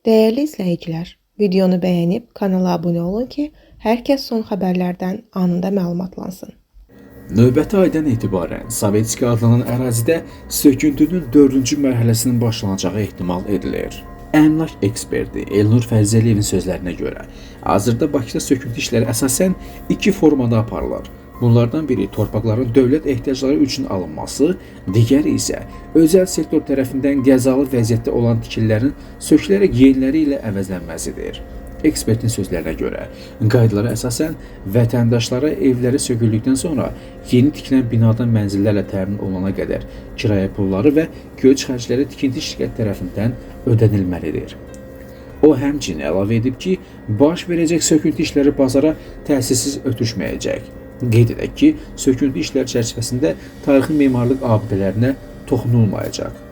Değerli izləyicilər, videonu bəyənib kanala abunə olun ki, hər kəs son xəbərlərdən anında məlumatlansın. Növbəti aydan etibarən Sovetski adlanan ərazidə söküntünün 4-cü mərhələsinin başlanacağı ehtimal edilir. Əmlak eksperti Elnur Fərzəliyevin sözlərinə görə, hazırda Bakıda söküntü işləri əsasən iki formada aparılır. Bunlardan biri torpaqların dövlət ehtiyacları üçün alınması, digəri isə özəl sektor tərəfindən qəzalı vəziyyətdə olan tikililərin sökülərək yeniləri ilə əvəzlənməsidir. Ekspertin sözlərinə görə, qaydalara əsasən vətəndaşlara evləri söküldükdən sonra yeni tikilən binadan mənzillərlə təmin olunana qədər kirayə pulları və göç xərcləri tikinti şirkəti tərəfindən ödənilməlidir. O həmçinin əlavə edib ki, baş verəcək söküntü işləri bazara təsirsiz ötüşməyəcək. Qeyd edək ki, söküntü işləri çərçivəsində tarixi memarlıq abidələrinə toxunulmayacaq.